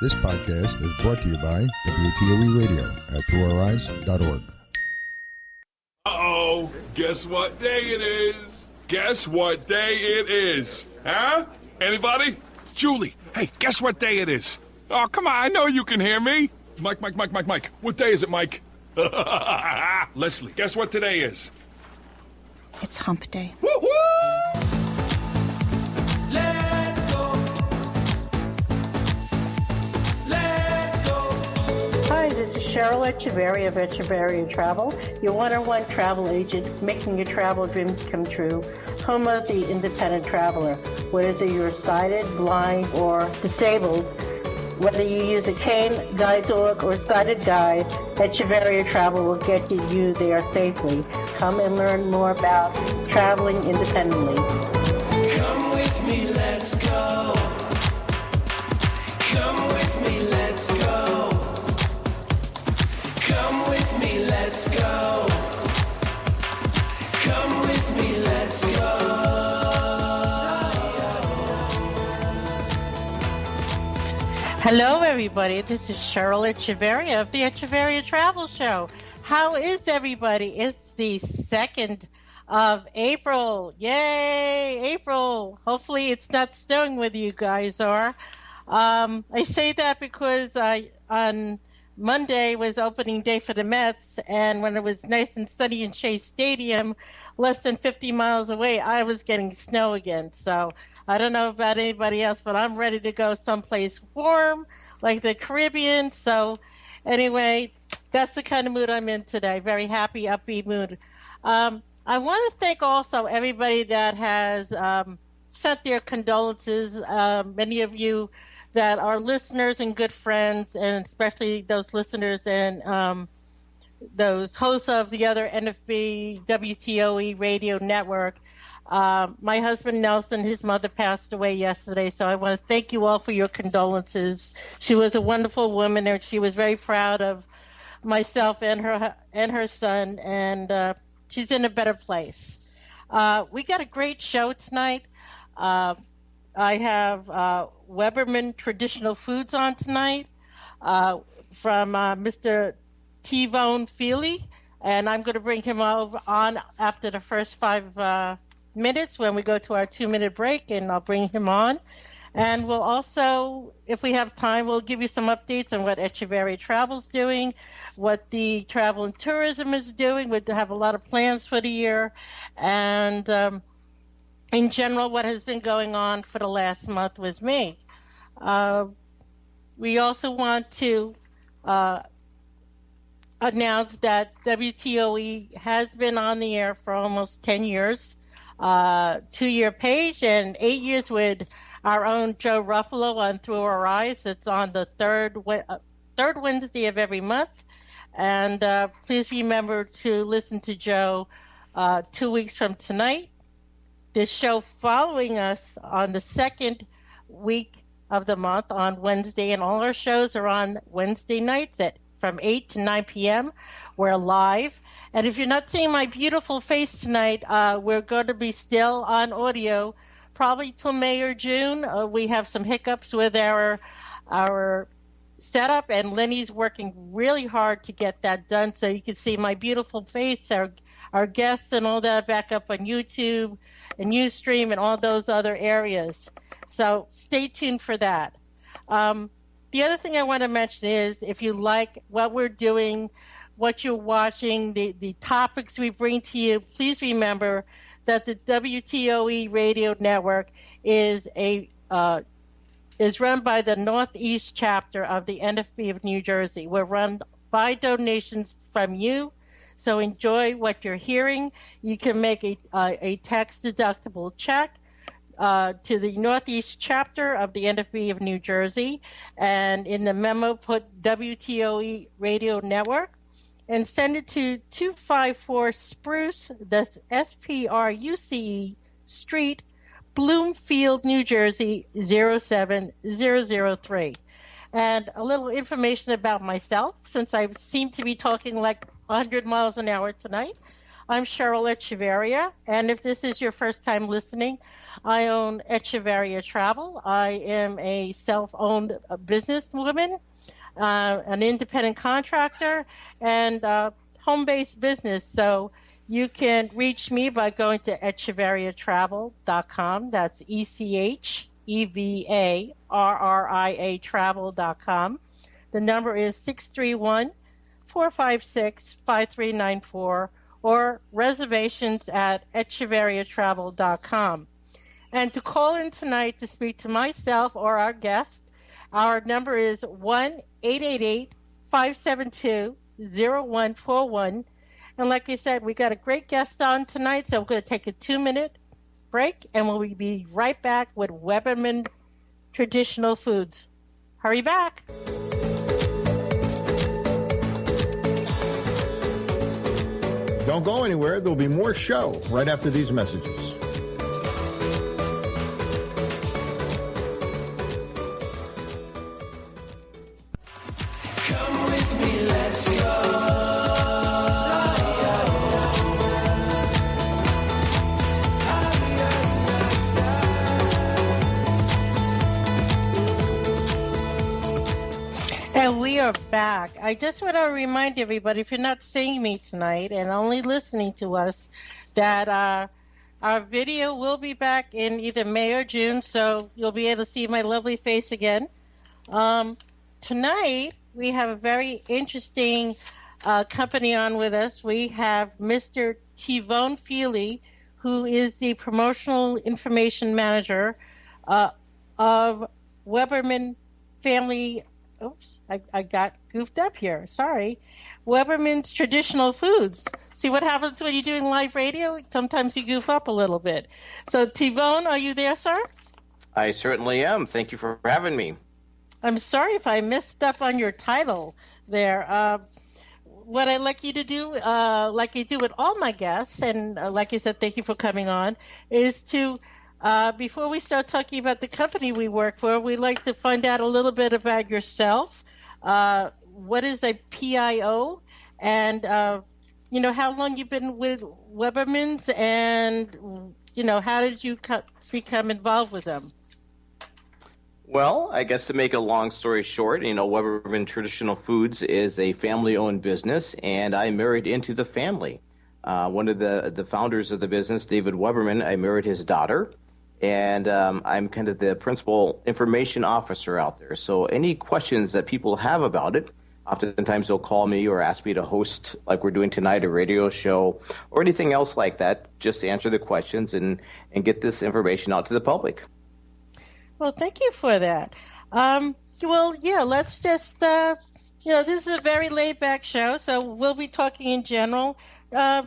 This podcast is brought to you by WTOE Radio at throughoureyes.org. Uh-oh, guess what day it is? Guess what day it is? Huh? Anybody? Julie, hey, guess what day it is? Oh, come on, I know you can hear me. Mike. What day is it, Mike? Leslie, guess what today is? It's hump day. Woo-hoo! Let's go. Let's go. Hi, this is Cheryl Echevarria of Echevarria Travel, your one-on-one travel agent, making your travel dreams come true. Home of the independent traveler. Whether you're sighted, blind, or disabled, whether you use a cane, guide dog, or sighted guide, Echevarria Travel will get you there safely. Come and learn more about traveling independently. Come with me, let's go. Come with me, let's go. Come with me, let's go. Come with me, let's go. Hello, everybody. This is Cheryl Echevarria of the Echevarria Travel Show. How is everybody? It's the 2nd of April. Yay, April. Hopefully it's not snowing where you guys are. I say that because on Monday was opening day for the Mets, and when it was nice and sunny in Shea Stadium, less than 50 miles away, I was getting snow again. So I don't know about anybody else, but I'm ready to go someplace warm, like the Caribbean. So anyway, that's the kind of mood I'm in today. Very happy, upbeat mood. I want to thank also everybody that has sent their condolences. Many of you that are listeners and good friends, and especially those listeners and those hosts of the other NFB WTOE radio network. My husband, Nelson, his mother passed away yesterday, so I want to thank you all for your condolences. She was a wonderful woman, and she was very proud of myself and her son, and she's in a better place. We got a great show tonight. I have Weberman Traditional Foods on tonight from Mr. Tivon Feeley, and I'm going to bring him on after the first 5 minutes when we go to our 2-minute break, and I'll bring him on. And we'll also, if we have time, we'll give you some updates on what Echevarria Travel's doing, what the travel and tourism is doing. We have a lot of plans for the year, and in general, what has been going on for the last month with me. We also want to announce that WTOE has been on the air for almost 10 years, 2-year page, and 8 years with our own Joe Ruffalo on Through Our Eyes. It's on the third Wednesday of every month. And please remember to listen to Joe 2 weeks from tonight. This show following us on the second week of the month on Wednesday, and all our shows are on Wednesday nights from 8 to 9 p.m. We're live. And if you're not seeing my beautiful face tonight, we're going to be still on audio probably till May or June. We have some hiccups with our setup, and Lenny's working really hard to get that done so you can see my beautiful face, our guests and all that back up on YouTube and Ustream and all those other areas. So stay tuned for that. The other thing I want to mention is if you like what we're doing, what you're watching, the topics we bring to you, please remember that the WTOE radio network is run by the Northeast chapter of the NFB of New Jersey. We're run by donations from you. So enjoy what you're hearing. You can make a tax-deductible check to the Northeast chapter of the NFB of New Jersey. And in the memo, put WTOE Radio Network and send it to 254 Spruce, that's SPRUCE Street, Bloomfield, New Jersey, 07003. And a little information about myself, since I seem to be talking like 100 miles an hour tonight. I'm Cheryl Echevarria, and if this is your first time listening, I own Echevarria Travel. I am a self-owned businesswoman, an independent contractor, and home-based business. So you can reach me by going to echevarriatravel.com. That's ECHEVARRIA travel.com. The number is 631-456-5394 or reservations at echevarriatravel.com. And to call in tonight to speak to myself or our guest, our number is 1-888-572-0141. And like I said, we got a great guest on tonight, so we're going to take a 2-minute break, and we'll be right back with Weberman Traditional Foods. Hurry back. Don't go anywhere. There'll be more show right after these messages. Come with me, let's go. And we are back. I just want to remind everybody, if you're not seeing me tonight and only listening to us, that our video will be back in either May or June, so you'll be able to see my lovely face again. Tonight, we have a very interesting company on with us. We have Mr. Tivon Feeley, who is the Promotional Information Manager of Weberman Family. Oops, I got goofed up here. Sorry. Weberman's Traditional Foods. See what happens when you're doing live radio? Sometimes you goof up a little bit. So, Tivon, are you there, sir? I certainly am. Thank you for having me. I'm sorry if I messed stuff on your title there. What I'd like you to do, like you do with all my guests, and like I said, thank you for coming on, is to before we start talking about the company we work for, we'd like to find out a little bit about yourself. What is a PIO? And, how long you've been with Weberman's, and, how did you become involved with them? Well, I guess to make a long story short, Weberman Traditional Foods is a family-owned business, and I married into the family. One of the founders of the business, David Weberman, I married his daughter. And I'm kind of the principal information officer out there. So any questions that people have about it, oftentimes they'll call me or ask me to host, like we're doing tonight, a radio show or anything else like that, just to answer the questions and get this information out to the public. Well, thank you for that. Let's just, this is a very laid-back show, so we'll be talking in general. As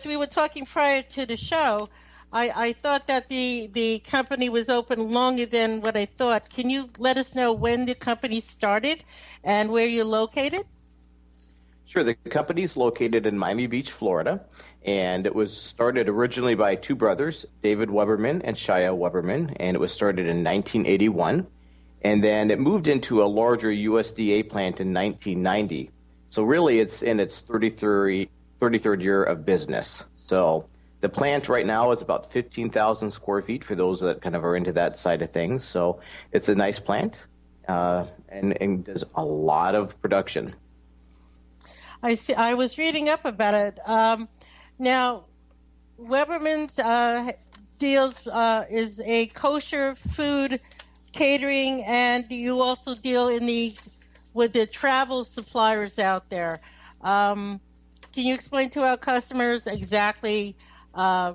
we were talking prior to the show, I thought that the company was open longer than what I thought. Can you let us know when the company started and where you're located? Sure. The company's located in Miami Beach, Florida, and it was started originally by two brothers, David Weberman and Shia Weberman, and it was started in 1981. And then it moved into a larger USDA plant in 1990. So really it's in its 33rd year of business. So the plant right now is about 15,000 square feet for those that kind of are into that side of things. So it's a nice plant and does a lot of production. I see. I was reading up about it. Now, Weberman's is a kosher food catering, and you also deal with the travel suppliers out there. Can you explain to our customers exactly a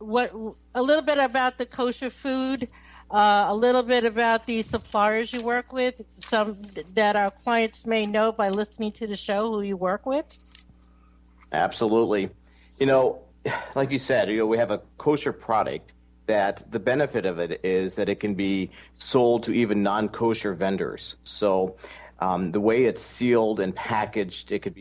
little bit about the kosher food, a little bit about the suppliers you work with, some that our clients may know by listening to the show who you work with? Absolutely. Like you said, we have a kosher product that the benefit of it is that it can be sold to even non-kosher vendors. So the way it's sealed and packaged, it could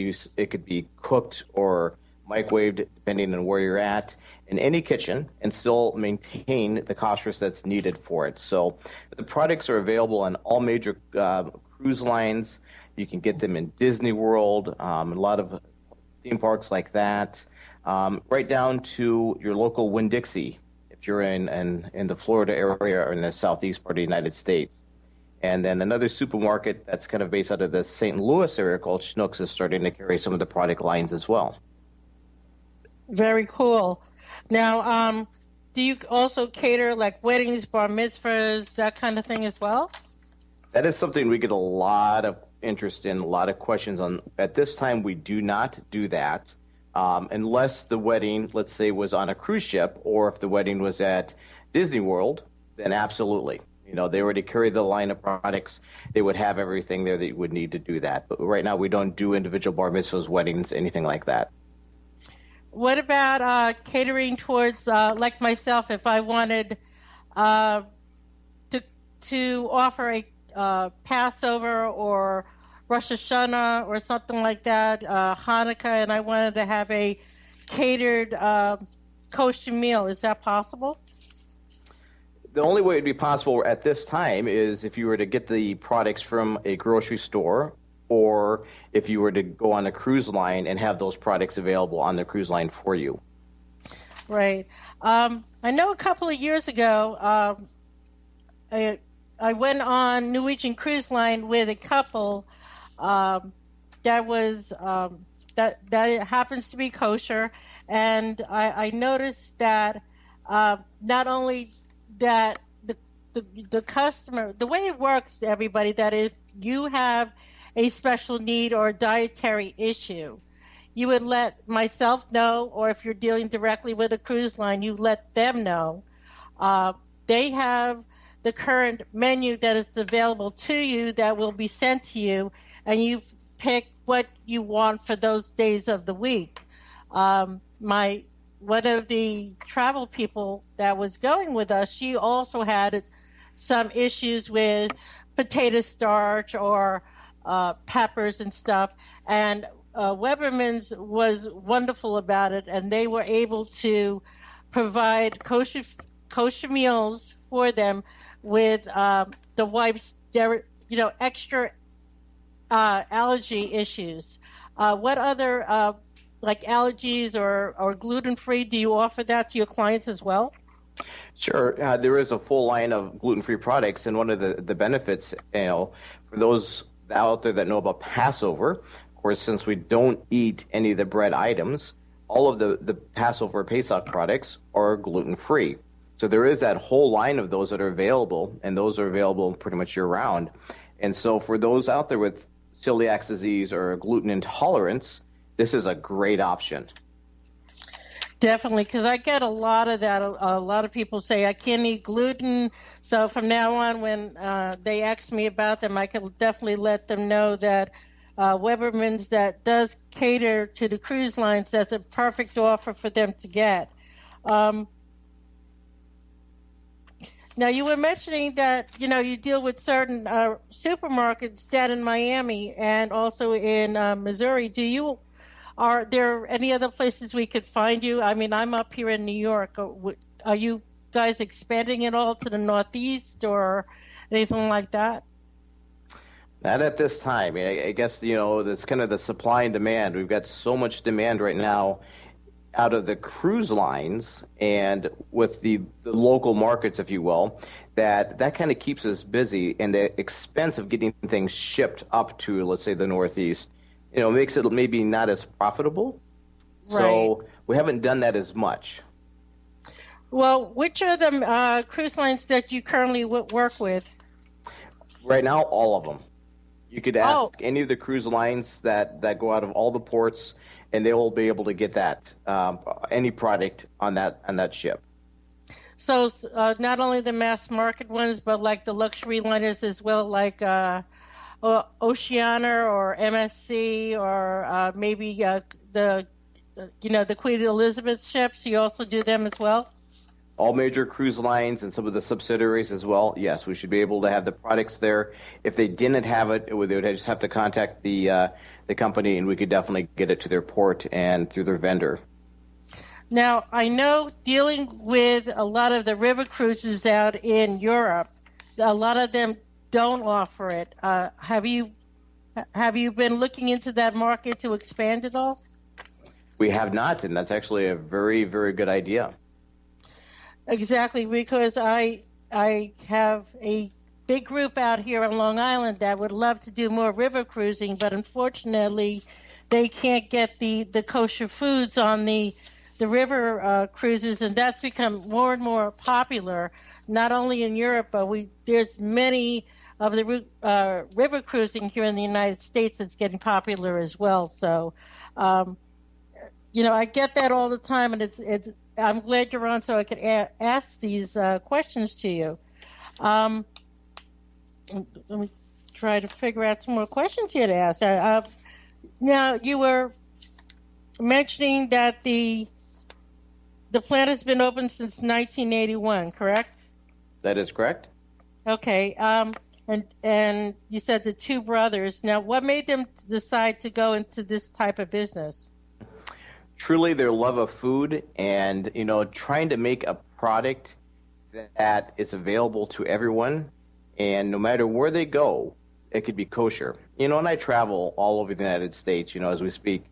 be cooked or microwaved, depending on where you're at, in any kitchen, and still maintain the kosher that's needed for it. So the products are available on all major cruise lines. You can get them in Disney World, a lot of theme parks like that, right down to your local Winn-Dixie, if you're in the Florida area or in the southeast part of the United States. And then another supermarket that's kind of based out of the St. Louis area called Schnucks is starting to carry some of the product lines as well. Very cool. Now, do you also cater like weddings, bar mitzvahs, that kind of thing as well? That is something we get a lot of interest in, a lot of questions on. At this time, we do not do that unless the wedding, let's say, was on a cruise ship, or if the wedding was at Disney World, then absolutely. You know, they already carry the line of products. They would have everything there that you would need to do that. But right now, we don't do individual bar mitzvahs, weddings, anything like that. What about catering towards, like myself, if I wanted to offer a Passover or Rosh Hashanah or something like that, Hanukkah, and I wanted to have a catered kosher meal, is that possible? The only way it would be possible at this time is if you were to get the products from a grocery store, or if you were to go on a cruise line and have those products available on the cruise line for you. Right. I know a couple of years ago, I went on Norwegian Cruise Line with a couple that was that happens to be kosher, and I noticed that not only that the customer, the way it works, everybody, that if you have a special need or a dietary issue, you would let myself know, or if you're dealing directly with a cruise line, you let them know. They have the current menu that is available to you that will be sent to you, and you pick what you want for those days of the week. One of the travel people that was going with us, she also had some issues with potato starch or peppers and stuff, and Weberman's was wonderful about it, and they were able to provide kosher meals for them with the wife's extra allergy issues. What other like allergies or gluten-free, do you offer that to your clients as well? Sure. There is a full line of gluten-free products, and one of the benefits, for those out there that know about Passover, of course, since we don't eat any of the bread items, all of the Passover Pesach products are gluten-free. So there is that whole line of those that are available, and those are available pretty much year-round. And so for those out there with celiac disease or gluten intolerance, this is a great option. Definitely, because I get a lot of that. A lot of people say, I can't eat gluten. So from now on, when they ask me about them, I can definitely let them know that Weberman's that does cater to the cruise lines, that's a perfect offer for them to get. Now, you were mentioning that, you deal with certain supermarkets down in Miami and also in Missouri. Are there any other places we could find you? I mean, I'm up here in New York. Are you guys expanding at all to the Northeast or anything like that? Not at this time. I guess, that's kind of the supply and demand. We've got so much demand right now out of the cruise lines and with the local markets, if you will, that kind of keeps us busy. And the expense of getting things shipped up to, let's say, the Northeast, makes it maybe not as profitable. Right. So we haven't done that as much. Well, which are the cruise lines that you currently work with? Right now, all of them. You could ask any of the cruise lines that go out of all the ports, and they will be able to get that any product on that ship. So not only the mass market ones, but like the luxury liners as well, like Oceania or MSC or maybe the Queen Elizabeth ships. You also do them as well? All major cruise lines and some of the subsidiaries as well. Yes, we should be able to have the products there. If they didn't have it, they would just have to contact the company, and we could definitely get it to their port and through their vendor. Now, I know dealing with a lot of the river cruises out in Europe, a lot of them don't offer it. Have you been looking into that market to expand at all? We have not, and that's actually a very, very good idea. Exactly, because I have a big group out here on Long Island that would love to do more river cruising, but unfortunately they can't get the kosher foods on the river cruises, and that's become more and more popular, not only in Europe, but there's many of the river cruising here in the United States that's getting popular as well. So, I get that all the time, and it's I'm glad you're on so I could ask these questions to you. Let me try to figure out some more questions here to ask. Now, you were mentioning that the plant has been open since 1981, correct? That is correct. Okay. And you said the two brothers. Now, what made them decide to go into this type of business? Truly their love of food and, trying to make a product that is available to everyone. And no matter where they go, it could be kosher. And I travel all over the United States, as we speak.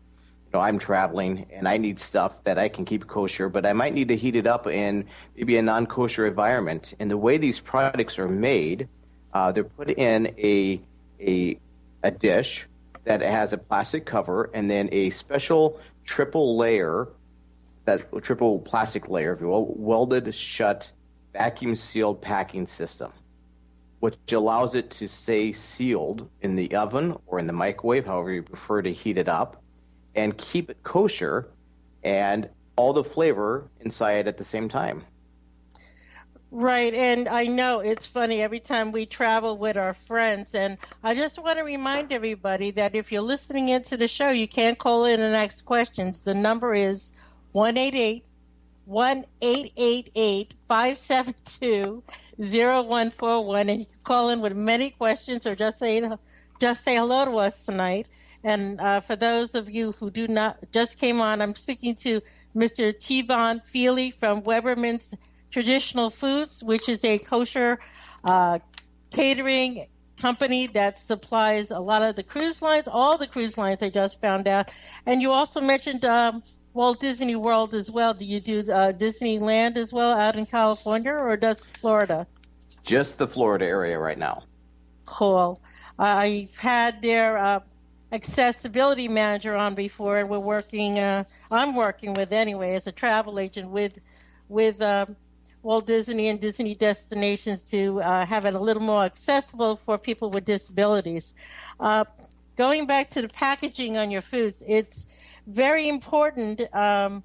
I'm traveling and I need stuff that I can keep kosher, but I might need to heat it up in maybe a non-kosher environment. And the way these products are made, they're put in a dish that has a plastic cover and then a special triple plastic layer, if you will, welded shut, vacuum sealed packing system, which allows it to stay sealed in the oven or in the microwave, however you prefer to heat it up, and keep it kosher and all the flavor inside at the same time. Right, and I know it's funny every time we travel with our friends, and I just want to remind everybody that if you're listening into the show, you can call in and ask questions. The number is 1-888-572-0141, and you can call in with many questions or just say hello to us tonight. And for those of you who do not just came on, I'm speaking to Mr. Tivon Feeley from Weberman Traditional Foods, which is a kosher catering company that supplies a lot of the cruise lines, all the cruise lines I just found out. And you also mentioned Walt Disney World as well. Do you do Disneyland as well out in California or just Florida? Just the Florida area right now. Cool. I've had their accessibility manager on before, and I'm working with anyway as a travel agent with Walt Disney and Disney destinations to have it a little more accessible for people with disabilities. Going back to the packaging on your foods, it's very important of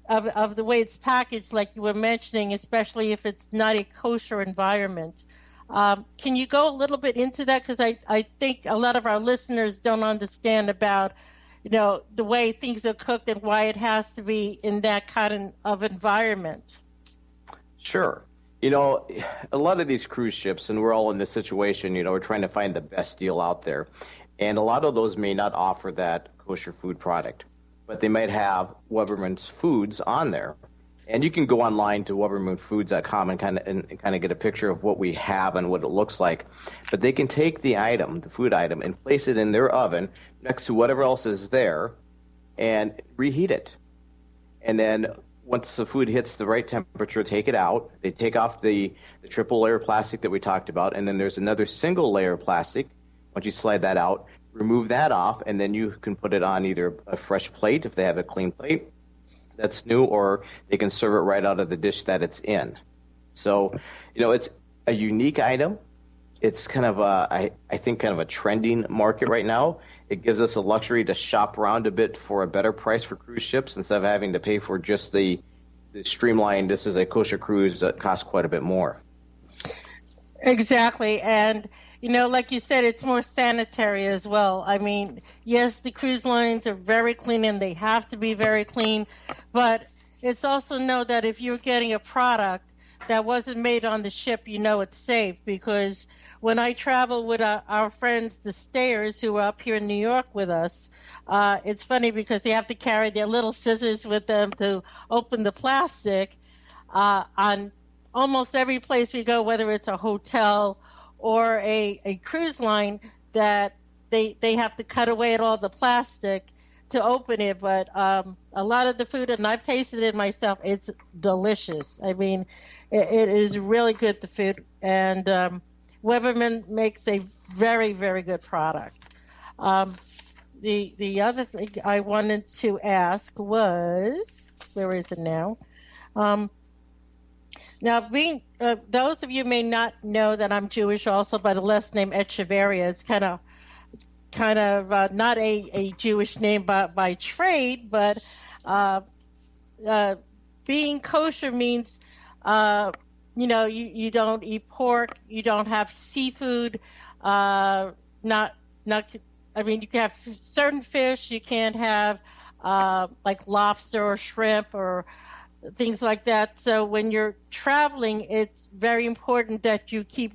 the way it's packaged, like you were mentioning, especially if it's not a kosher environment. Can you go a little bit into that? Because I think a lot of our listeners don't understand about, the way things are cooked and why it has to be in that kind of environment. Sure. A lot of these cruise ships, and we're all in this situation, we're trying to find the best deal out there. And a lot of those may not offer that kosher food product, but they might have Weberman's Foods on there. And you can go online to webermanfoods.com and kind of get a picture of what we have and what it looks like. But they can take the food item, and place it in their oven next to whatever else is there and reheat it. And then once the food hits the right temperature, take it out. They take off the triple layer plastic that we talked about, and then there's another single layer of plastic. Once you slide that out, remove that off, and then you can put it on either a fresh plate if they have a clean plate that's new, or they can serve it right out of the dish that it's in. So, it's a unique item. It's kind of I think kind of a trending market right now. It gives us a luxury to shop around a bit for a better price for cruise ships instead of having to pay for just the streamlined, this is a kosher cruise that costs quite a bit more. Exactly. And, like you said, it's more sanitary as well. I mean, yes, the cruise lines are very clean and they have to be very clean, but it's also know that if you're getting a product that wasn't made on the ship, it's safe. Because when I travel with our friends, the stayers who are up here in New York with us, it's funny because they have to carry their little scissors with them to open the plastic on almost every place we go, whether it's a hotel or a cruise line, that they have to cut away at all the plastic to open it, but a lot of the food, and I've tasted it myself, it's delicious. I mean, it is really good, the food, and Weberman makes a very, very good product. The other thing I wanted to ask was, where is it now? Now, those of you may not know that I'm Jewish also by the last name Echevarria. It's kind of not a Jewish name by trade, but being kosher means, you don't eat pork, you don't have seafood, you can have certain fish, you can't have like lobster or shrimp or things like that. So when you're traveling, it's very important that you keep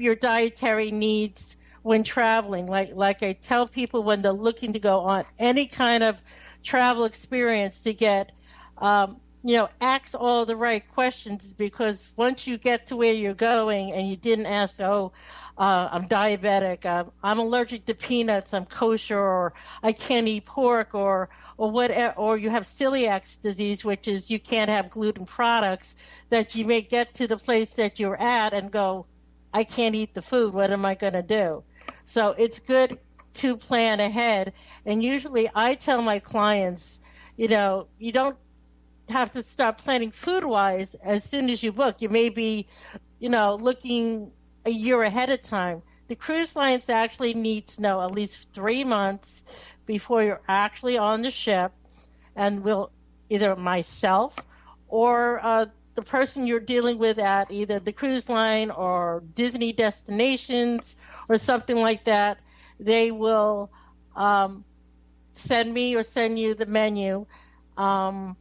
your dietary needs when traveling. Like I tell people when they're looking to go on any kind of travel experience to get, ask all the right questions, because once you get to where you're going and you didn't ask, I'm diabetic, I'm allergic to peanuts, I'm kosher, or I can't eat pork, or whatever, or you have celiac disease, which is you can't have gluten products, that you may get to the place that you're at and go, I can't eat the food, what am I going to do? So it's good to plan ahead. And usually I tell my clients, you don't have to start planning food-wise as soon as you book. You may be, looking a year ahead of time. The cruise lines actually need to know at least 3 months before you're actually on the ship, and either myself or the person you're dealing with at either the cruise line or Disney destinations or something like that, they will send me or send you the menu, and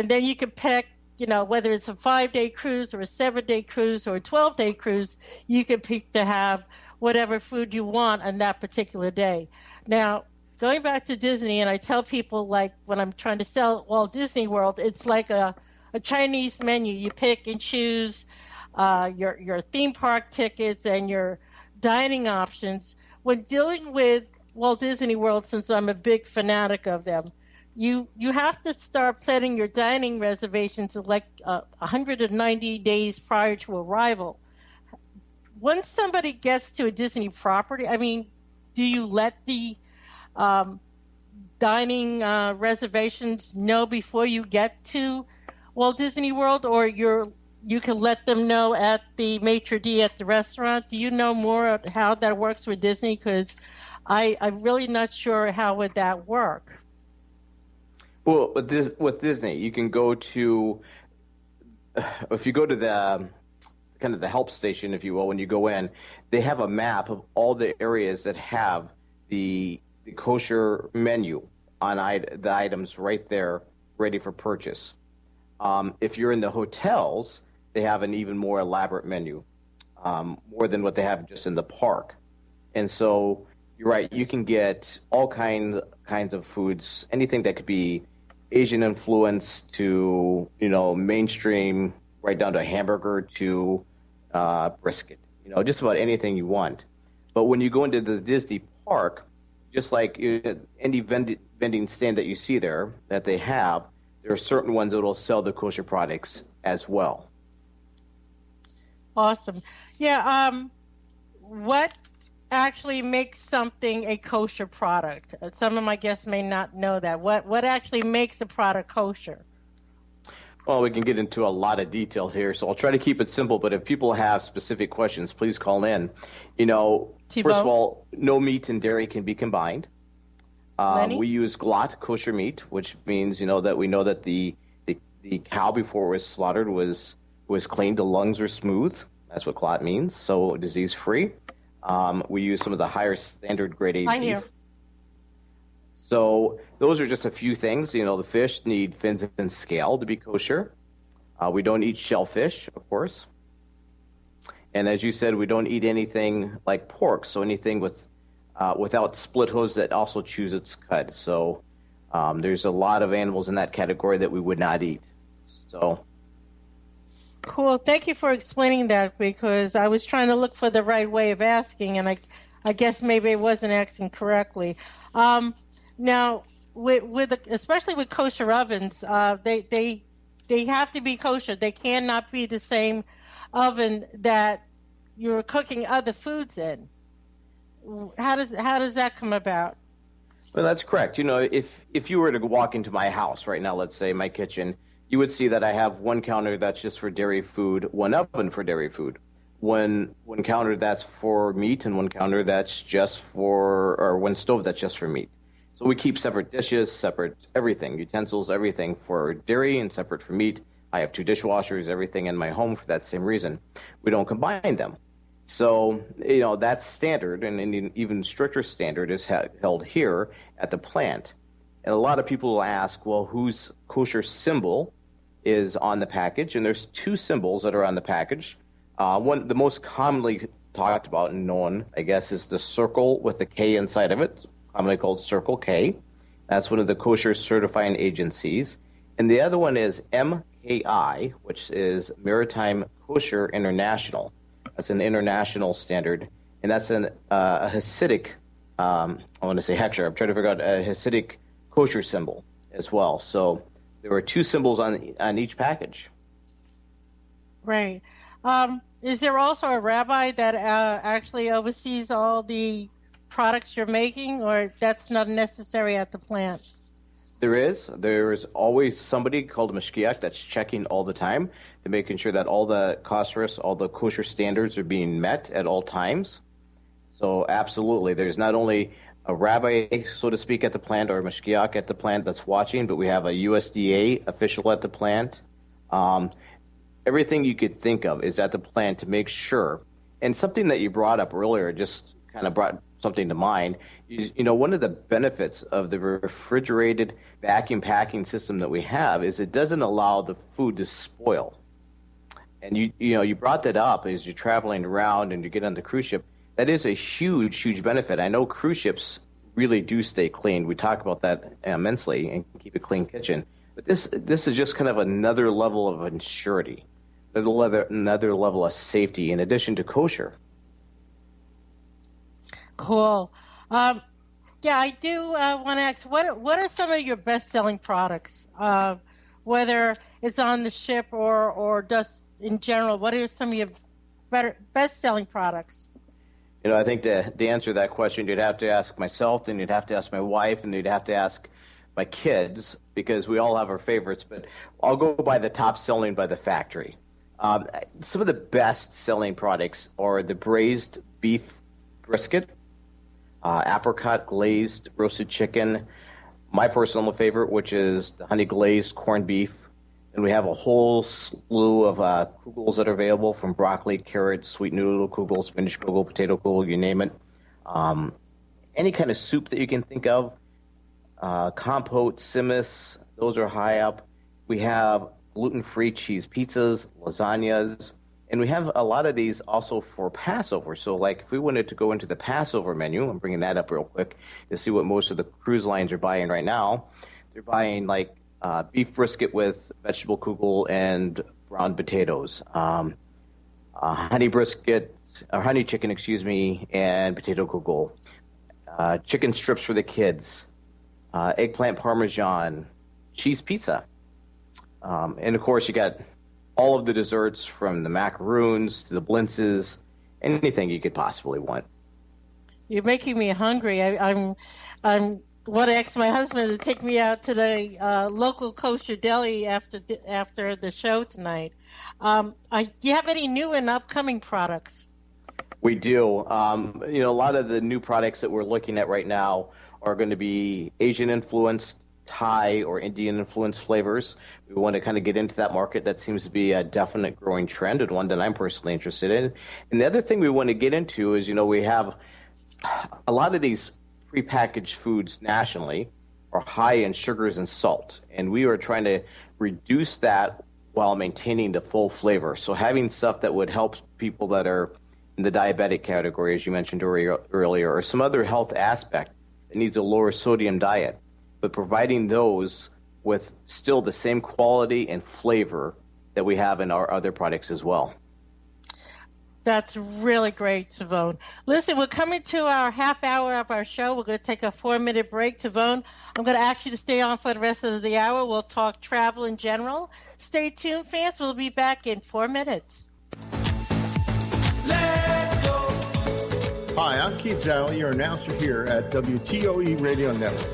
then you can pick, whether it's a 5-day cruise or a 7-day cruise or a 12-day cruise, you can pick to have whatever food you want on that particular day. Now, going back to Disney, and I tell people, like, when I'm trying to sell Walt Disney World, it's like a Chinese menu. You pick and choose your theme park tickets and your dining options. When dealing with Walt Disney World, since I'm a big fanatic of them, you have to start planning your dining reservations like 190 days prior to arrival. Once somebody gets to a Disney property, do you let the dining reservations know before you get to Walt Disney World, or you can let them know at the maitre d' at the restaurant? Do you know more of how that works with Disney? Because I'm really not sure how would that work. Well, with Disney, you can go to, if you go to the kind of the help station, if you will, when you go in, they have a map of all the areas that have the kosher menu on the items right there ready for purchase. If you're in the hotels, they have an even more elaborate menu, more than what they have just in the park. And so you're right, you can get all kinds of foods, anything that could be Asian influence to, mainstream, right down to hamburger to brisket, just about anything you want. But when you go into the Disney park, just like any vending stand that you see there that they have, there are certain ones that will sell the kosher products as well. Awesome. Yeah. What actually makes something a kosher product? Some of my guests may not know that. What actually makes a product kosher? Well, we can get into a lot of detail here, so I'll try to keep it simple. But if people have specific questions, please call in. First of all, no meat and dairy can be combined. We use glatt, kosher meat, which means that we know that the cow before it was slaughtered was clean. The lungs are smooth. That's what glatt means. So disease free. We use some of the higher standard grade A beef. So those are just a few things. The fish need fins and scale to be kosher. We don't eat shellfish, of course. And as you said, we don't eat anything like pork. So anything without split hooves that also chews its cud. So there's a lot of animals in that category that we would not eat. So cool. Thank you for explaining that, because I was trying to look for the right way of asking, and I guess maybe I wasn't asking correctly. Now, especially with kosher ovens, they have to be kosher. They cannot be the same oven that you're cooking other foods in. How does that come about? Well, that's correct. If you were to walk into my house right now, let's say my kitchen, you would see that I have one counter that's just for dairy food, one oven for dairy food, one counter that's for meat, and one counter that's just or one stove that's just for meat. So we keep separate dishes, separate everything, utensils, everything for dairy and separate for meat. I have 2 dishwashers, everything in my home for that same reason. We don't combine them. So, that's standard, and an even stricter standard is held here at the plant. And a lot of people will ask, well, whose kosher symbol is on the package? And there's 2 symbols that are on the package. The most commonly talked about and known, I guess, is the circle with the K inside of it, commonly called Circle K. That's one of the kosher certifying agencies. And the other one is MKI, which is Maritime Kosher International. That's an international standard, and that's a Hasidic, I want to say Heksher. I'm trying to figure out a Hasidic kosher symbol as well. So there were 2 symbols on each package. Right. Is there also a rabbi that actually oversees all the products you're making, or that's not necessary at the plant? There is always somebody called a mashgiach that's checking all the time to making sure that all the kosherous, all the kosher standards are being met at all times. So absolutely, there's not only a rabbi, so to speak, at the plant, or a mashgiach at the plant that's watching, but we have a USDA official at the plant. Everything you could think of is at the plant to make sure. And something that you brought up earlier just kind of brought something to mind. One of the benefits of the refrigerated vacuum packing system that we have is it doesn't allow the food to spoil. And you brought that up as you're traveling around and you get on the cruise ship. That is a huge benefit. I know cruise ships really do stay clean. We talk about that immensely and keep a clean kitchen. But this is just kind of another level of insurity, another level of safety in addition to kosher. Cool. Yeah, I do want to ask, what are some of your best-selling products? Whether it's on the ship or just in general, what are some of your best-selling products? I think to answer that question, you'd have to ask myself, then you'd have to ask my wife, and you'd have to ask my kids, because we all have our favorites. But I'll go by the top selling by the factory. Some of the best-selling products are the braised beef brisket, apricot glazed roasted chicken, my personal favorite, which is the honey glazed corned beef. And we have a whole slew of kugels that are available, from broccoli, carrot, sweet noodle kugel, spinach kugel, potato kugel, you name it. Any kind of soup that you can think of, compote, simmus, those are high up. We have gluten-free cheese pizzas, lasagnas, and we have a lot of these also for Passover. So, like, if we wanted to go into the Passover menu, I'm bringing that up real quick to see what most of the cruise lines are buying right now. They're buying, like, beef brisket with vegetable kugel and brown potatoes, honey brisket, or honey chicken, and potato kugel, chicken strips for the kids, eggplant parmesan, cheese pizza. And, of course, you got all of the desserts, from the macaroons to the blintzes, anything you could possibly want. You're making me hungry. I'm want to ask my husband to take me out to the local kosher deli after the show tonight. Do you have any new and upcoming products? We do. A lot of the new products that we're looking at right now are going to be Asian-influenced, Thai or Indian-influenced flavors. We want to kind of get into that market. That seems to be a definite growing trend, and one that I'm personally interested in. And the other thing we want to get into is, we have a lot of these prepackaged foods nationally are high in sugars and salt, and we are trying to reduce that while maintaining the full flavor. So having stuff that would help people that are in the diabetic category, as you mentioned earlier, or some other health aspect that needs a lower sodium diet, but providing those with still the same quality and flavor that we have in our other products as well. That's really great, Tivon. Listen, we're coming to our half hour of our show. We're going to take a 4-minute break. Tivon, I'm going to ask you to stay on for the rest of the hour. We'll talk travel in general. Stay tuned, fans. We'll be back in 4 minutes. Let's go. Hi, I'm Keith Zhao, your announcer here at WTOE Radio Network.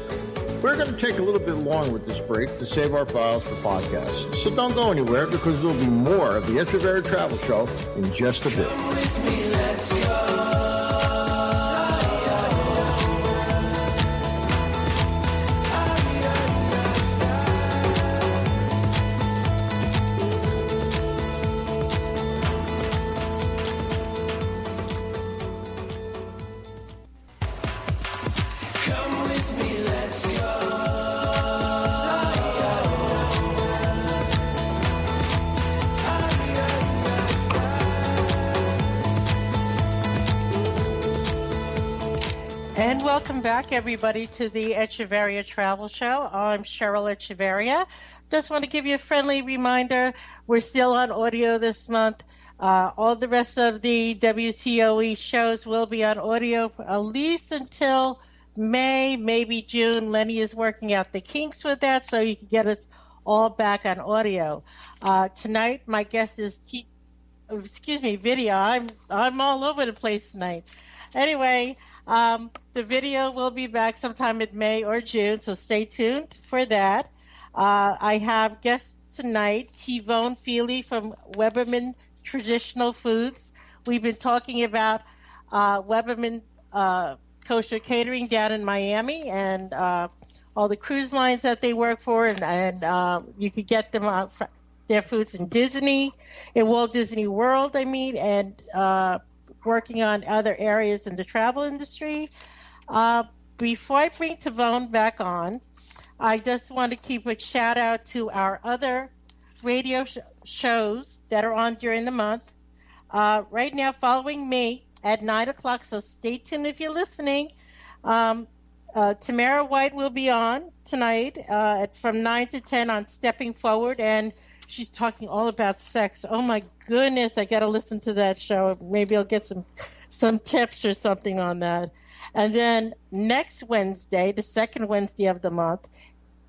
We're going to take a little bit long with this break to save our files for podcasts. So don't go anywhere because there'll be more of the Echevarria Travel Show in just a bit. Come with me, let's go. Come with me, let's go. And welcome back, everybody, to the Echevarria Travel Show. I'm Cheryl Echevarria. Just want to give you a friendly reminder, we're still on audio this month. All the rest of the WTOE shows will be on audio for at least until May, maybe June. Lenny is working out the kinks with that, so you can get us all back on audio. Tonight, my guest is video. I'm all over the place tonight. Anyway, the video will be back sometime in May or June, so stay tuned for that. I have guests tonight, Tivon Feeley from Weberman Traditional Foods. We've been talking about Weberman Kosher Catering down in Miami and all the cruise lines that they work for, and you could get them their foods in Walt Disney World, and working on other areas in the travel industry. Before I bring Tivon back on, I just want to keep a shout out to our other radio shows that are on during the month. Right now, following me at 9 o'clock, so stay tuned if you're listening. Tamara White will be on tonight from 9 to 10 on Stepping Forward, and she's talking all about sex. Oh, my goodness, I got to listen to that show. Maybe I'll get some tips or something on that. And then next Wednesday, the second Wednesday of the month,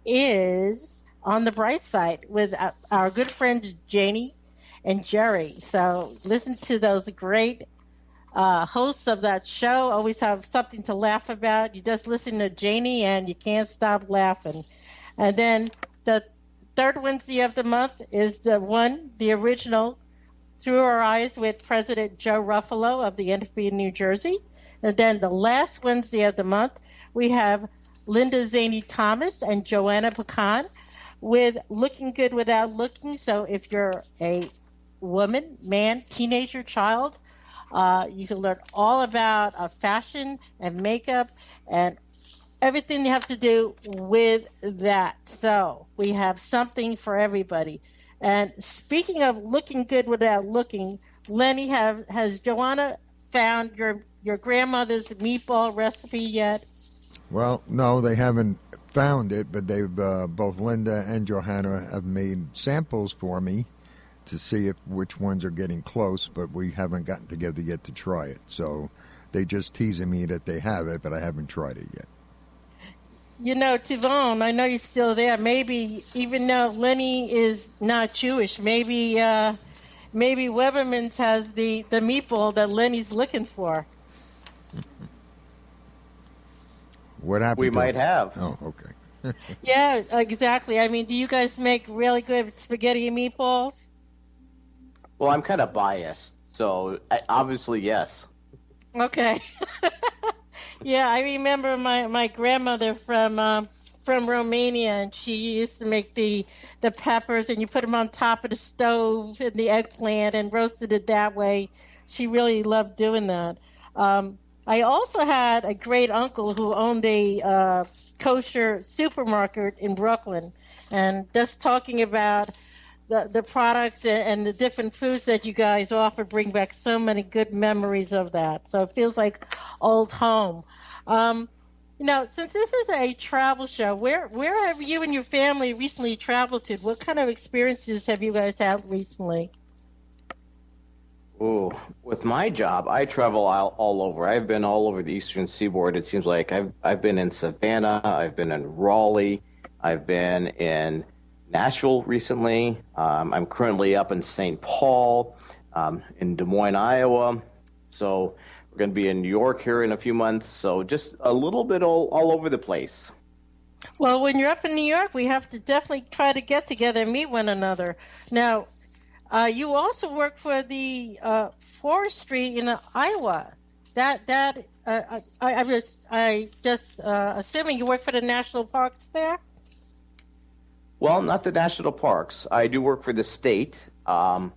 is On the Bright Side with our good friends Janie and Jerry. So listen to those great hosts of that show. Always have something to laugh about. You just listen to Janie and you can't stop laughing. And then the third Wednesday of the month is the original, Through Our Eyes with President Joe Ruffalo of the NFB in New Jersey. And then the last Wednesday of the month, we have Linda Zaney Thomas and Joanna Pecan with Looking Good Without Looking. So if you're a woman, man, teenager, child, you can learn all about fashion and makeup and everything you have to do with that. So we have something for everybody. And speaking of looking good without looking, Lenny, has Joanna found your grandmother's meatball recipe yet? Well, no, they haven't found it, but they've both Linda and Johanna have made samples for me to see which ones are getting close, but we haven't gotten together yet to try it. So they just teasing me that they have it, but I haven't tried it yet. You know, Tivon, I know you're still there. Maybe, even though Lenny is not Jewish, maybe Weberman's has the meatball that Lenny's looking for. What happened? We might have. Oh, okay. Yeah, exactly. I mean, do you guys make really good spaghetti and meatballs? Well, I'm kind of biased, so obviously yes. Okay. Yeah, I remember my grandmother from Romania, and she used to make the peppers, and you put them on top of the stove and the eggplant and roasted it that way. She really loved doing that. I also had a great uncle who owned a kosher supermarket in Brooklyn, and just talking about the products and the different foods that you guys offer bring back so many good memories of that. So it feels like old home. Since this is a travel show, where have you and your family recently traveled to? What kind of experiences have you guys had recently? Ooh, with my job, I travel all over. I've been all over the eastern seaboard. It seems like I've been in Savannah, I've been in Raleigh, I've been in Nashville recently. I'm currently up in St. Paul, in Des Moines, Iowa. So we're going to be in New York here in a few months. So just a little bit all over the place. Well, when you're up in New York, we have to definitely try to get together and meet one another. Now, you also work for the forestry in Iowa. I just assuming you work for the national parks there. Well, not the national parks. I do work for the state, and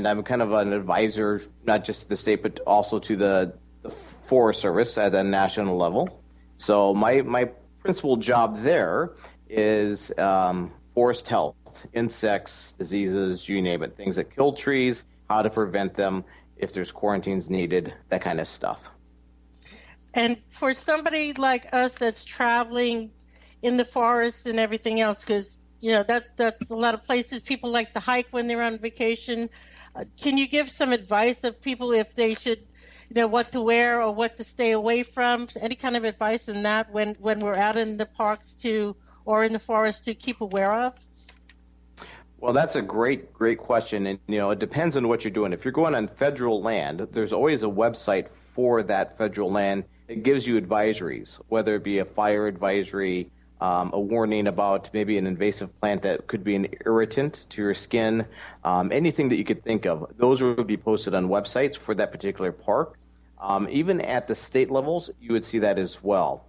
I'm kind of an advisor, not just to the state, but also to the Forest Service at the national level. So my principal job there is forest health, insects, diseases, you name it, things that kill trees, how to prevent them, if there's quarantines needed, that kind of stuff. And for somebody like us that's traveling in the forest and everything else, because that's a lot of places people like to hike when they're on vacation. Can you give some advice of people if they should, what to wear or what to stay away from? Any kind of advice in that when we're out in the parks or in the forest to keep aware of? Well, that's a great question. And, it depends on what you're doing. If you're going on federal land, there's always a website for that federal land. It gives you advisories, whether it be a fire advisory, a warning about maybe an invasive plant that could be an irritant to your skin, anything that you could think of. Those will be posted on websites for that particular park. Even at the state levels, you would see that as well.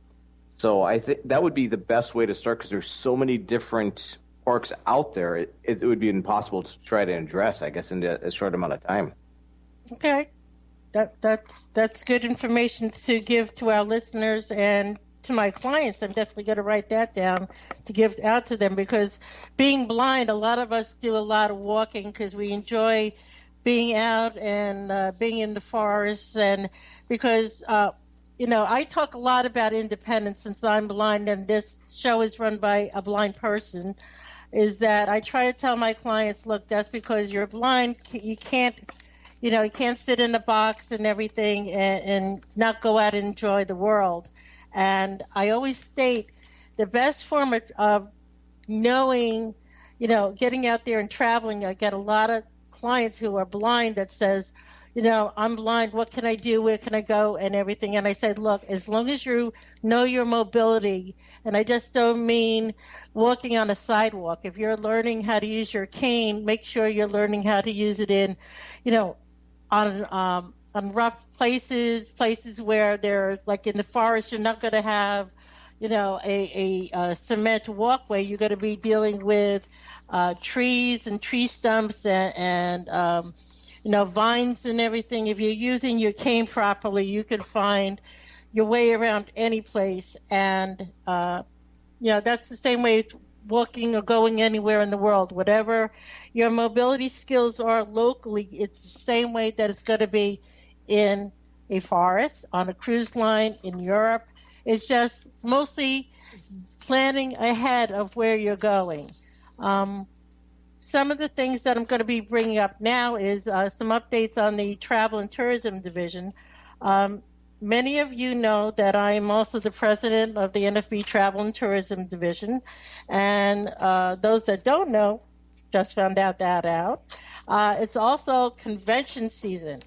So I think that would be the best way to start because there's so many different parks out there. It would be impossible to try to address, I guess, in a short amount of time. Okay. That's good information to give to our listeners and to my clients. I'm definitely going to write that down to give out to them because being blind, a lot of us do a lot of walking because we enjoy being out and being in the forest. And because, I talk a lot about independence since I'm blind and this show is run by a blind person, is that I try to tell my clients, look, that's because you're blind. You can't sit in a box and everything and not go out and enjoy the world. And I always state the best form of knowing, getting out there and traveling. I get a lot of clients who are blind that says, I'm blind. What can I do? Where can I go? And everything. And I said, look, as long as you know your mobility, and I just don't mean walking on a sidewalk. If you're learning how to use your cane, make sure you're learning how to use it in, on rough places where there's, like in the forest, you're not going to have, a cement walkway. You're going to be dealing with trees and tree stumps and vines and everything. If you're using your cane properly, you can find your way around any place. And, that's the same way with walking or going anywhere in the world. Whatever your mobility skills are locally, it's the same way that it's going to be in a forest, on a cruise line, in Europe. It's just mostly planning ahead of where you're going. Some of the things that I'm going to be bringing up now is some updates on the Travel and Tourism Division. Many of you know that I am also the president of the NFB Travel and Tourism Division. And those that don't know, just found that out. It's also convention season.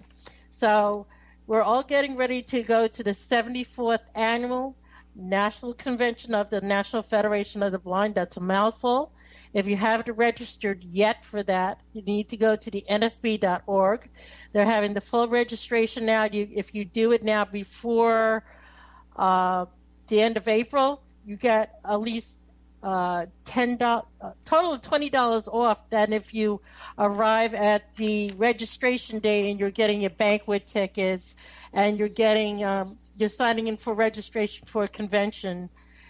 So we're all getting ready to go to the 74th Annual National Convention of the National Federation of the Blind. That's a mouthful. If you haven't registered yet for that, you need to go to the nfb.org. They're having the full registration now. If you do it now before the end of April, you get at least $10, total of $20 off than if you arrive at the registration day and you're getting your banquet tickets and you're getting you're signing in for registration for a convention.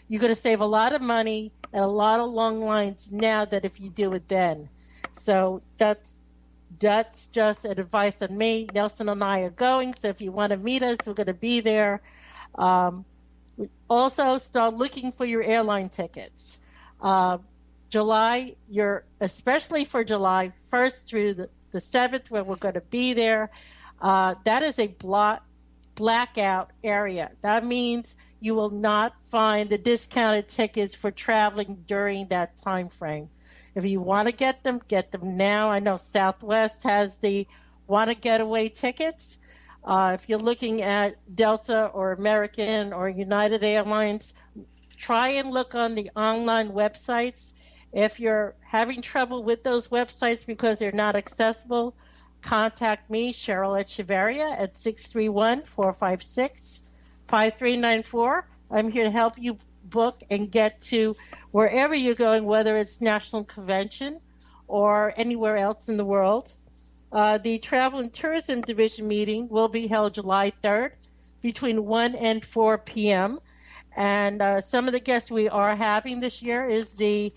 You're going to save a lot of money and a lot of long lines now that if you do it then. So that's just an advice on me. Nelson and I are going, so if you want to meet us, we're going to be there. Also, start looking for your airline tickets. July, especially for July 1st through the the 7th, where we're going to be there. That is a blackout area. That means you will not find the discounted tickets for traveling during that time frame. If you want to get them now. I know Southwest has the Want to Getaway tickets. If you're looking at Delta or American or United Airlines, try and look on the online websites. If you're having trouble with those websites because they're not accessible, contact me, Cheryl Echevarria, at 631-456-5394. I'm here to help you book and get to wherever you're going, whether it's National Convention or anywhere else in the world. The Travel and Tourism Division meeting will be held July 3rd between 1 and 4 p.m. And some of the guests we are having this year is the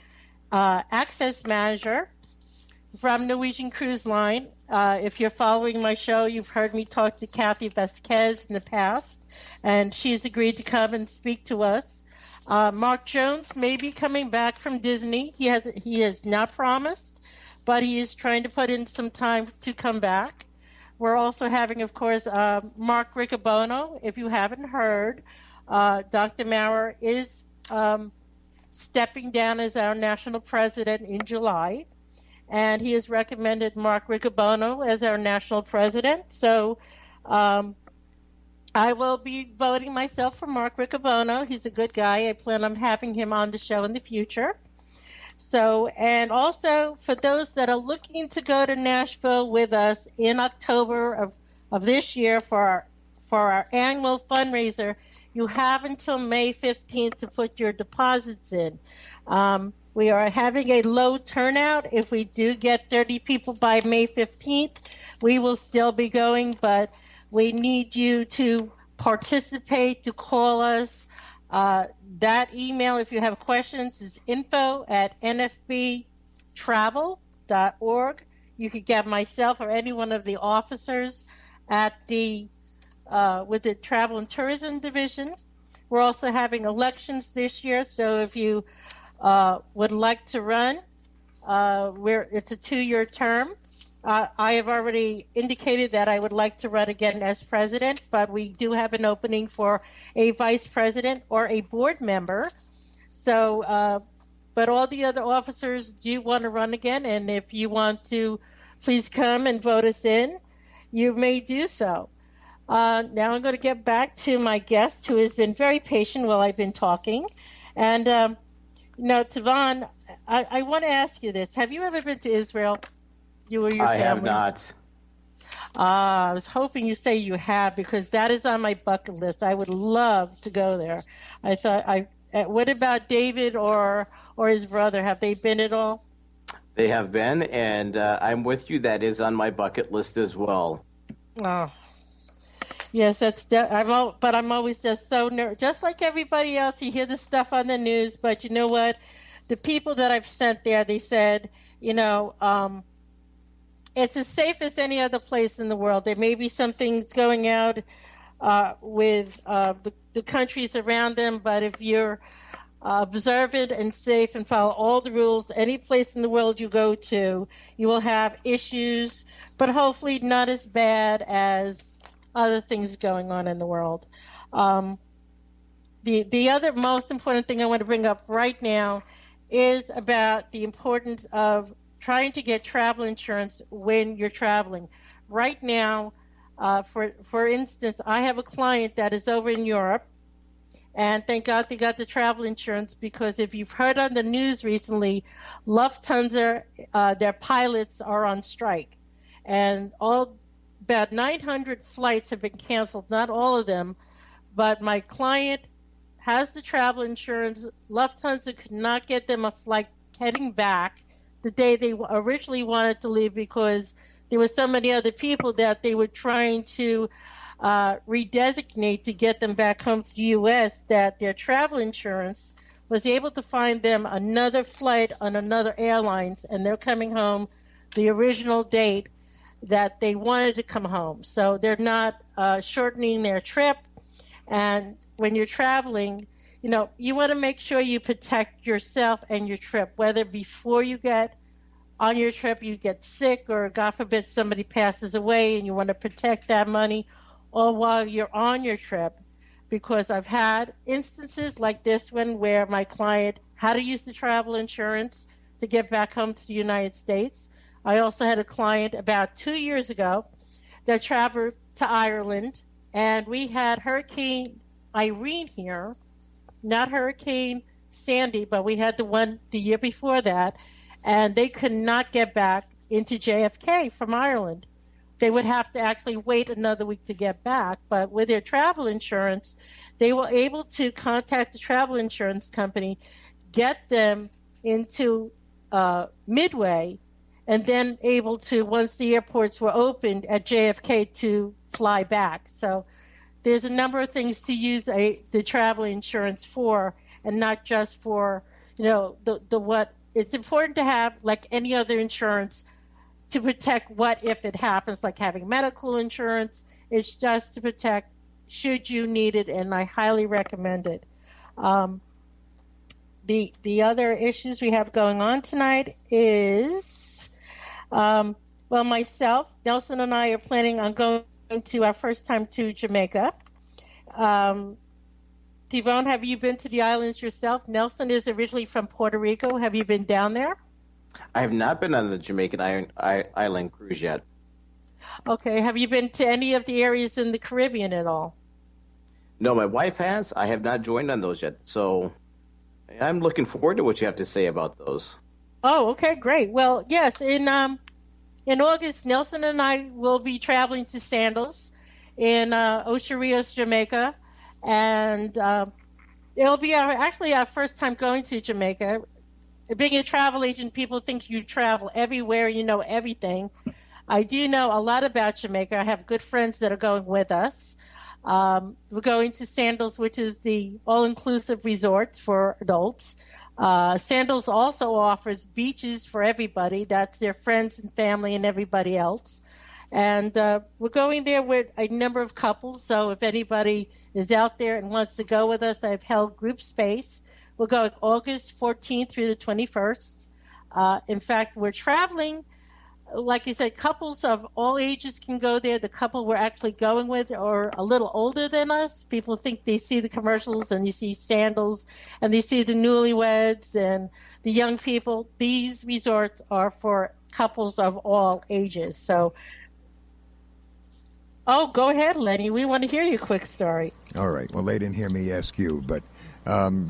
Access Manager from Norwegian Cruise Line. If you're following my show, you've heard me talk to Kathy Vasquez in the past, and she's agreed to come and speak to us. Mark Jones may be coming back from Disney. He has not promised, but he is trying to put in some time to come back. We're also having, of course, Mark Riccobono. If you haven't heard, Dr. Maurer is stepping down as our national president in July, and he has recommended Mark Riccobono as our national president. So I will be voting myself for Mark Riccobono. He's a good guy. I plan on having him on the show in the future. So, and also for those that are looking to go to Nashville with us in October of this year for our annual fundraiser, you have until May 15th to put your deposits in. We are having a low turnout. If we do get 30 people by May 15th, we will still be going, but we need you to participate, to call us. That email, if you have questions, is info@nfbtravel.org. You could get myself or any one of the officers at with the Travel and Tourism Division. We're also having elections this year, so if you would like to run, it's a 2-year term. I have already indicated that I would like to run again as president, but we do have an opening for a vice president or a board member. So, but all the other officers do want to run again, and if you want to, please come and vote us in. You may do so. Now I'm going to get back to my guest, who has been very patient while I've been talking. And, Tivon, I want to ask you this. Have you ever been to Israel? You or your family? I have not. I was hoping you say you have, because that is on my bucket list. I would love to go there. I thought, what about David or his brother? Have they been at all? They have been, and I'm with you. That is on my bucket list as well. Oh, yes, but I'm always just so nervous. Just like everybody else, you hear the stuff on the news, but you know what? The people that I've sent there, they said, it's as safe as any other place in the world. There may be some things going out with the countries around them, but if you're observant and safe and follow all the rules, any place in the world you go to, you will have issues, but hopefully not as bad as other things going on in the world. The other most important thing I want to bring up right now is about the importance of trying to get travel insurance when you're traveling. Right now, for instance, I have a client that is over in Europe, and thank God they got the travel insurance, because if you've heard on the news recently, Lufthansa, their pilots are on strike. And about 900 flights have been canceled, not all of them, but my client has the travel insurance. Lufthansa could not get them a flight heading back the day they originally wanted to leave, because there were so many other people that they were trying to redesignate to get them back home to the U.S., that their travel insurance was able to find them another flight on another airlines, and they're coming home the original date that they wanted to come home. So they're not shortening their trip. And when you're traveling, you want to make sure you protect yourself and your trip, whether before you get on your trip you get sick or, God forbid, somebody passes away and you want to protect that money, or while you're on your trip. Because I've had instances like this one where my client had to use the travel insurance to get back home to the United States. I also had a client about 2 years ago that traveled to Ireland, and we had Hurricane Irene here, not Hurricane Sandy, but we had the one the year before that, and they could not get back into JFK from Ireland. They would have to actually wait another week to get back, but with their travel insurance, they were able to contact the travel insurance company, get them into Midway, and then able to, once the airports were opened at JFK, to fly back. So there's a number of things to use the travel insurance for, and not just for, the what. It's important to have, like any other insurance, to protect what if it happens, like having medical insurance. It's just to protect should you need it, and I highly recommend it. The other issues we have going on tonight is, myself, Nelson, and I are planning on going to our first time to Jamaica. Tivon, have you been to the islands yourself? Nelson is originally from Puerto Rico. Have you been down there? I have not been on the Jamaican island cruise yet. Okay. Have you been to any of the areas in the Caribbean at all? No, my wife has. I have not joined on those yet. So I'm looking forward to what you have to say about those. Oh, okay, great. Well, yes, in August, Nelson and I will be traveling to Sandals in Ocho Rios, Jamaica, and it'll be our first time going to Jamaica. Being a travel agent, people think you travel everywhere, you know everything. I do know a lot about Jamaica. I have good friends that are going with us. We're going to Sandals, which is the all-inclusive resort for adults. Sandals also offers beaches for everybody. That's their friends and family and everybody else. And we're going there with a number of couples. So if anybody is out there and wants to go with us, I've held group space. We're going August 14th through the 21st. In fact, we're traveling. Like I said, couples of all ages can go there. The couple we're actually going with are a little older than us. People think they see the commercials and you see Sandals and they see the newlyweds and the young people. These resorts are for couples of all ages. So, go ahead, Lenny. We want to hear your quick story. All right. Well, they didn't hear me ask you, but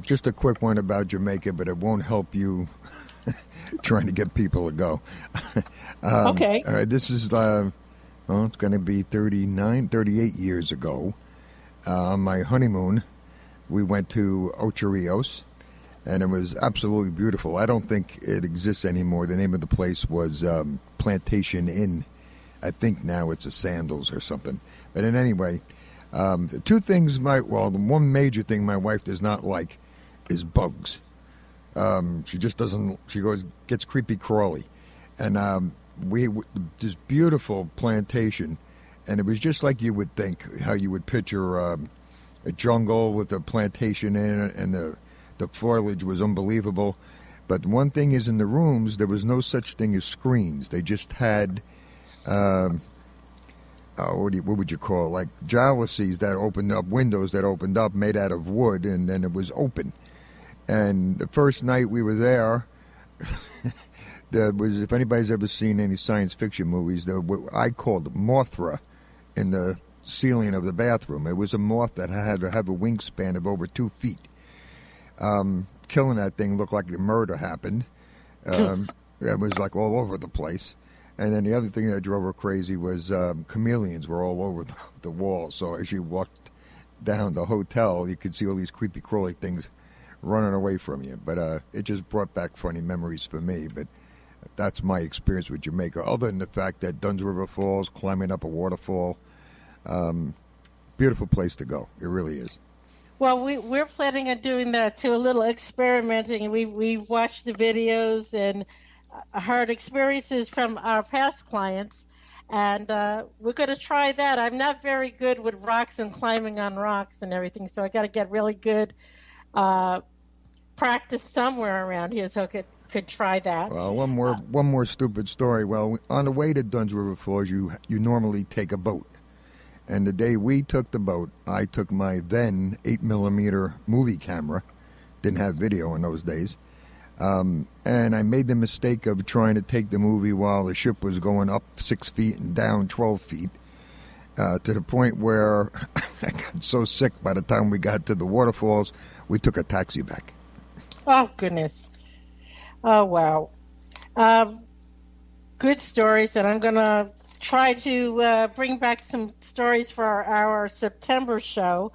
just a quick one about Jamaica, but it won't help you trying to get people to go. Okay. This is, it's going to be 38 years ago. On my honeymoon, we went to Ocho Rios, and it was absolutely beautiful. I don't think it exists anymore. The name of the place was Plantation Inn. I think now it's a Sandals or something. But in any way, two things the one major thing my wife does not like is bugs. She just doesn't. She gets creepy crawly, and this beautiful plantation, and it was just like you would think, how you would picture a jungle with a plantation in it, and the foliage was unbelievable. But one thing is, in the rooms there was no such thing as screens. They just had what would you call it? Like jalousies that opened up, windows that opened up, made out of wood, and then it was open. And the first night we were there, there was, if anybody's ever seen any science fiction movies, there what I called Mothra in the ceiling of the bathroom. It was a moth that had to have a wingspan of over 2 feet. Killing that thing looked like the murder happened. It was like all over the place. And then the other thing that drove her crazy was chameleons were all over the wall. So as you walked down the hotel, you could see all these creepy crawly things running away from you. But it just brought back funny memories for me. But that's my experience with Jamaica, other than the fact that Dunn's River Falls, climbing up a waterfall, beautiful place to go. It really is. Well, we're planning on doing that too, a little experimenting. We watched the videos and heard experiences from our past clients, and we're going to try that. I'm not very good with rocks and climbing on rocks and everything, so I got to get really good practice somewhere around here, so I could try that. Well, one more stupid story. Well, on the way to Dunn's River Falls, you normally take a boat. And the day we took the boat, I took my then 8mm movie camera. Didn't have video in those days. And I made the mistake of trying to take the movie while the ship was going up 6 feet and down 12 feet. To the point where I got so sick by the time we got to the waterfalls, we took a taxi back. Oh, goodness. Oh, wow. Good stories, and I'm going to try to bring back some stories for our September show,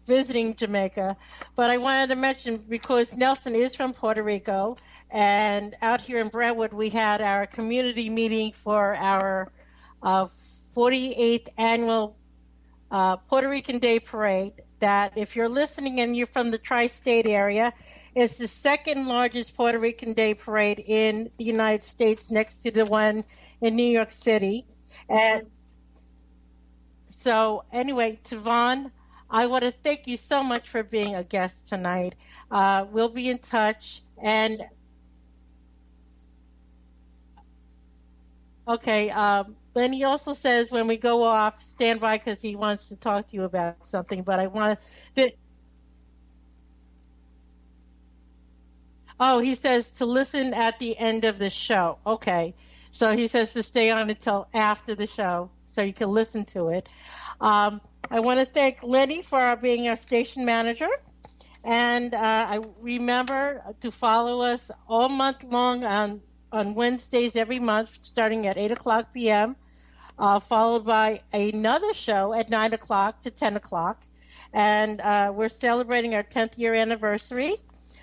visiting Jamaica. But I wanted to mention, because Nelson is from Puerto Rico, and out here in Brentwood, we had our community meeting for our 48th annual Puerto Rican Day Parade, that if you're listening and you're from the tri-state area, it's the second largest Puerto Rican Day Parade in the United States, next to the one in New York City. And so anyway, Tivon, I want to thank you so much for being a guest tonight. We'll be in touch. And okay, Lenny also says when we go off, stand by because he wants to talk to you about something. But I want to. Oh, he says to listen at the end of the show. Okay, so he says to stay on until after the show so you can listen to it. I want to thank Lenny for being our station manager. And I remember to follow us all month long on Wednesdays every month, starting at 8 o'clock p.m., followed by another show at 9 o'clock to 10 o'clock. And we're celebrating our 10th year anniversary.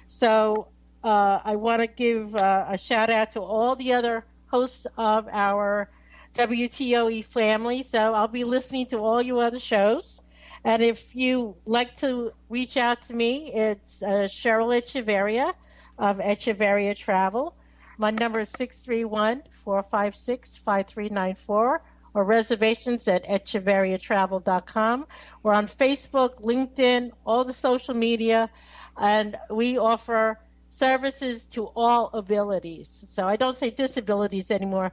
So I want to give a shout-out to all the other hosts of our WTOE family. So I'll be listening to all you other shows. And if you like to reach out to me, it's Cheryl Echevarria of Echevarria Travel. My number is 631-456-5394, or reservations at echevarriatravel.com. We're on Facebook, LinkedIn, all the social media, and we offer services to all abilities. So I don't say disabilities anymore.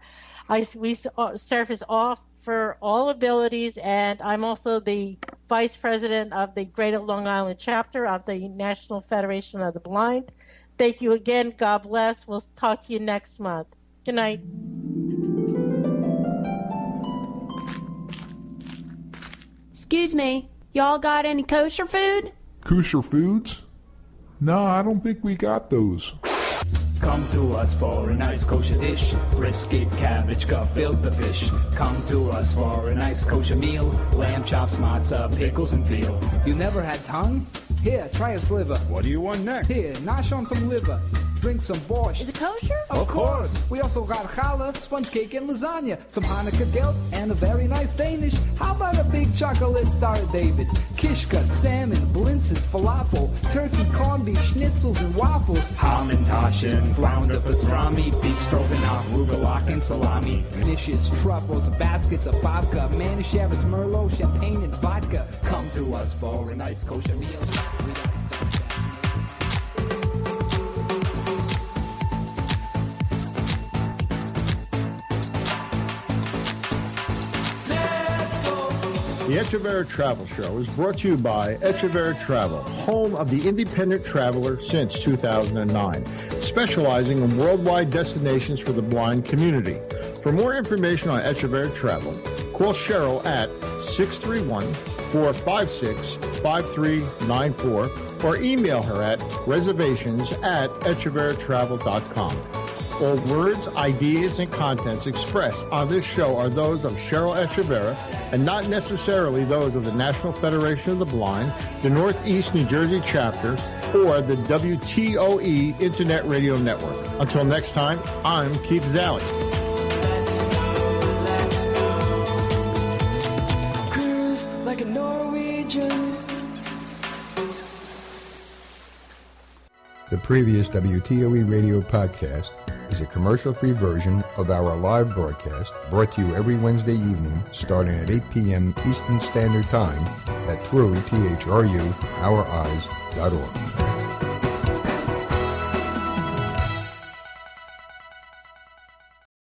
We service for all abilities, and I'm also the Vice President of the Greater Long Island chapter of the National Federation of the Blind. Thank you again. God bless. We'll talk to you next month. Good night. Excuse me, y'all got any kosher food? Kosher Foods? No, I don't think we got those. Come to us for a nice kosher dish. Brisket, cabbage, gefilte fish. Come to us for a nice kosher meal. Lamb chops, matzah, pickles, and veal. You never had tongue? Here, try a sliver. What do you want next? Here, nosh on some liver. Drink some borscht. Is it kosher? Of course. We also got challah, sponge cake, and lasagna. Some Hanukkah gelt, and a very nice Danish. How about a big chocolate Star David? Kishka, salmon, blintzes, falafel, turkey, corned beef, schnitzels, and waffles. Hamantaschen, flounder, pastrami, beef stroganoff, rugelach, and salami. Dishes, truffles, baskets of babka, manischewitz, merlot, champagne, and vodka. Come to us for a nice kosher meal. The Echevarria Travel Show is brought to you by Echevarria Travel, home of the independent traveler since 2009, specializing in worldwide destinations for the blind community. For more information on Echevarria Travel, call Cheryl at 631-456-5394 or email her at reservations@echevarriatravel.com. All words, ideas, and contents expressed on this show are those of Cheryl Echevarria and not necessarily those of the National Federation of the Blind, the Northeast New Jersey chapter, or the WTOE Internet Radio Network. Until next time, I'm Keith Zally. Let's go. Cruise like a Norwegian. The previous WTOE radio podcast is a commercial-free version of our live broadcast brought to you every Wednesday evening starting at 8 p.m. Eastern Standard Time at through THRU OurEyes.org.